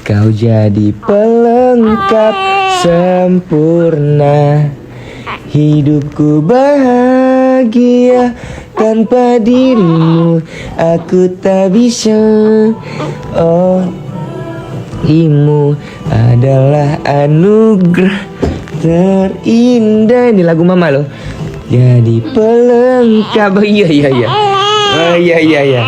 Kau jadi pelengkap sempurna. Hidupku bahagia tanpa dirimu. Aku tak bisa. Oh, imu adalah anugerah terindah. Ini lagu mama loh. Jadi pelengkap. Oh iya. Oh iya.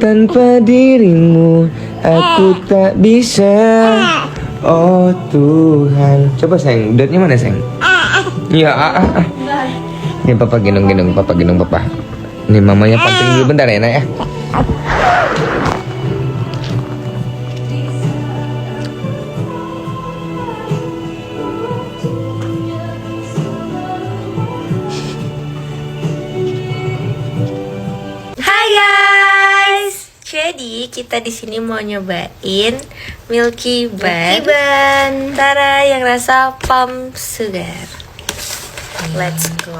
Tanpa dirimu aku tak bisa. Oh Tuhan. Coba sayang, dotnya mana sayang? Iya. Ini papa gendong papa. Ini mamanya panting dulu bentar ya nak ya. Jadi kita di sini mau nyobain Milky Bun Tara yang rasa palm sugar. Let's go.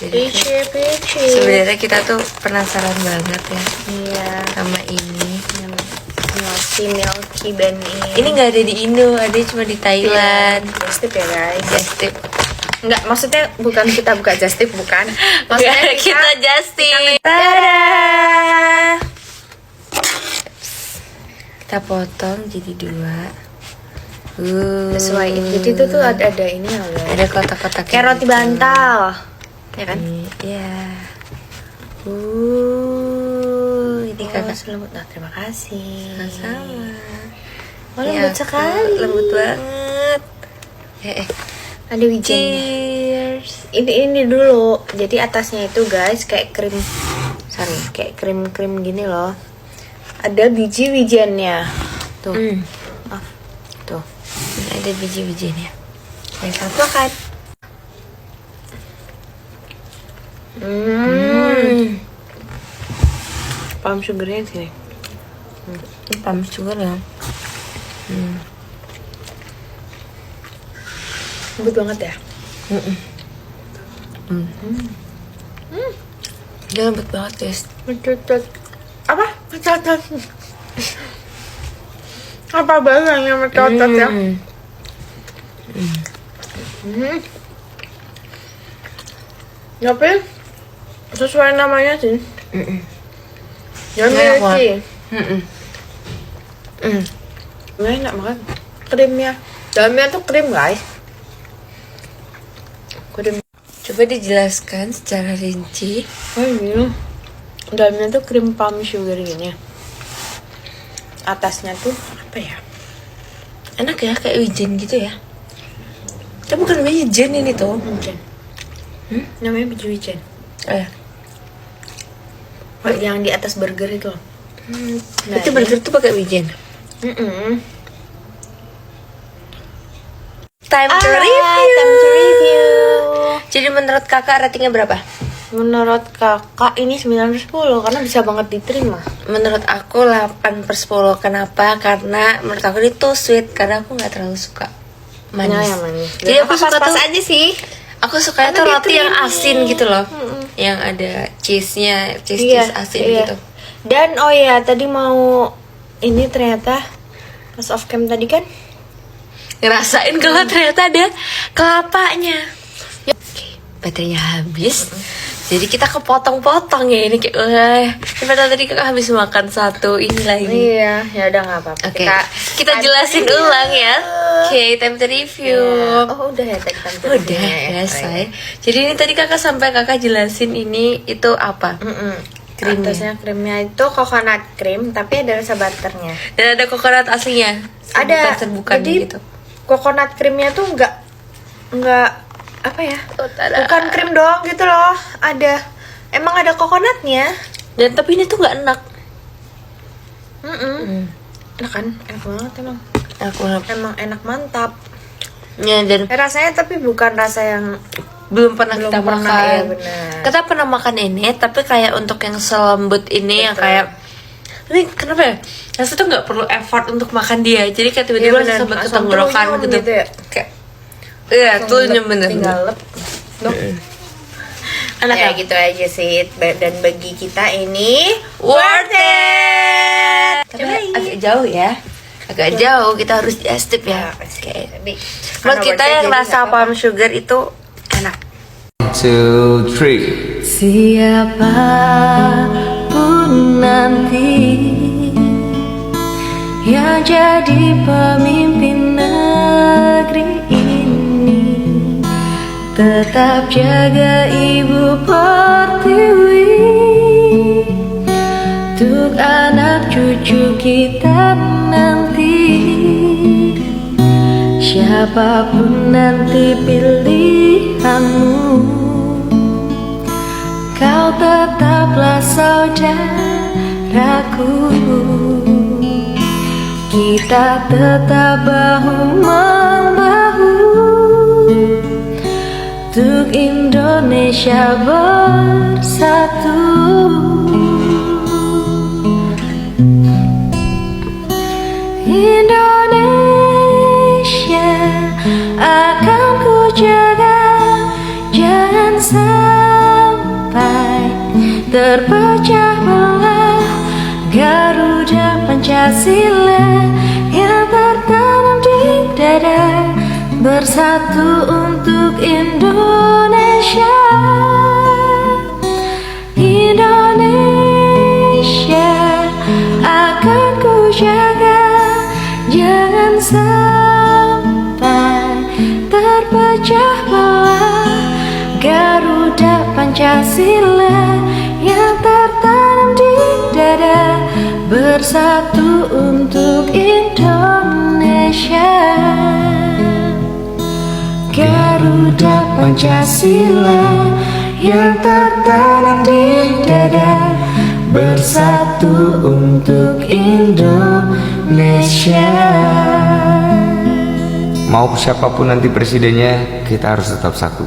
Kita icip. Sebenarnya kita tuh penasaran banget ya. Iya. Sama ini. Milky Bun ini. Ini nggak ada di Indo, ada cuma di Thailand. Just tip ya guys. Just tip. Enggak, maksudnya bukan kita buka just tip, bukan. Maksudnya kita just tip. Kita potong jadi 2. Sesuai jadi itu tuh ada ini ya guys. Ada kotak-kotak kayak roti bantal. Ya kan? Iya. Ini kakak lembut. Nah, terima kasih. sama. Oh, lembut sekali. Lembut banget. Ada wijennya. Ini dulu. Jadi atasnya itu guys kayak krim. Kayak krim gini loh. Ada biji wijennya. Tuh. Tuh. Ini ada biji-bijinya. Selamat makan. Palm sugarnya sini. Ini palm sugar ya. Lembut banget ya. Dia lembut banget guys. Mencucut. Apa? Mencucut. Apa bahasanya mencucut ya? Tapi sesuai namanya sih. Yang milky. Nggak enak banget. Krimnya. Dalamnya tuh krim guys. Krim. Coba dijelaskan secara rinci. Oh iya. Dalamnya tuh krim palm sugar gini. Atasnya tuh apa ya? Enak ya, kayak wijen gitu ya. Tapi bukan wijen ini tuh. Wijen. Namanya biji wijen. Yang di atas burger itu. Berarti burger tuh pakai wijen. Time to review. Jadi menurut kakak ratingnya berapa? Menurut kakak ini 9/10 karena bisa banget diterima. Menurut aku 8/10. Kenapa? Karena menurut aku ini tuh sweet. Karena aku gak terlalu suka manis. Nah, yang manis. Jadi aku suka pas-pas tuh aja sih. Aku sukanya tuh roti yang asin gitu loh. Yang ada cheese-nya, cheese asin gitu. Dan oh ya, tadi mau ini ternyata pas off cam tadi kan ngerasain kalau ternyata ada kelapanya. Oke, baterainya habis. Jadi kita kepotong-potong ya ini kayak padahal tadi kakak habis makan satu ini lagi. Iya, ya udah nggak apa-apa. Oke, kita jelasin ulang ya. Oke, time to review. Oh udah ya tadi Udah selesai. Jadi ini tadi kakak sampai kakak jelasin ini itu apa? Krimnya. Atasnya krimnya itu coconut cream tapi ada rasa butternya. Dan ada coconut aslinya. Ada. Serbukan Jadi gitu. coconut creamnya tuh nggak apa ya? Tada. Bukan krim doang gitu loh. Emang ada coconutnya. Dan tapi ini tuh nggak enak. Enak kan? Enak banget emang. Emang enak mantap. Ya, dan Rasanya tapi bukan rasa yang belum pernah kita makan. ya, benar. Kita pernah makan ini, tapi kayak untuk yang selembut ini yang kayak ini kenapa ya? Rasanya tuh nggak perlu effort untuk makan dia. Jadi kayak tiba-tiba Iya, sampai ke langsung tenggorokan terunyum gitu. gitu ya. Kayak iya, tuh bener. Tinggal lep. Anak Ya apa? gitu aja sih. Dan bagi kita ini Worth it. Tapi Cobain. agak jauh ya. Agak jauh, kita harus di step ya. Oke. Buat kita yang rasa palm sugar itu enak. 2, 3. Siapapun nanti yang jadi pemimpin negeri ini, tetap jaga Ibu Pertiwi untuk anak cucu kita nanti. Siapapun nanti pilihanmu, kau tetaplah saudaraku. Kita tetap bahu-membahu untuk Indonesia bersatu. Indonesia akan ku jaga, jangan sampai terpecah belah. Garuda Pancasila yang tertanam di dada, bersatu untuk Indonesia. Indonesia akan ku jaga, jangan sampai terpecah belah. Garuda Pancasila yang tertanam di dada, bersatu untuk Indonesia. Garuda Pancasila yang tertanam di dada, bersatu untuk Indonesia. Mau siapapun nanti presidennya, kita harus tetap satu.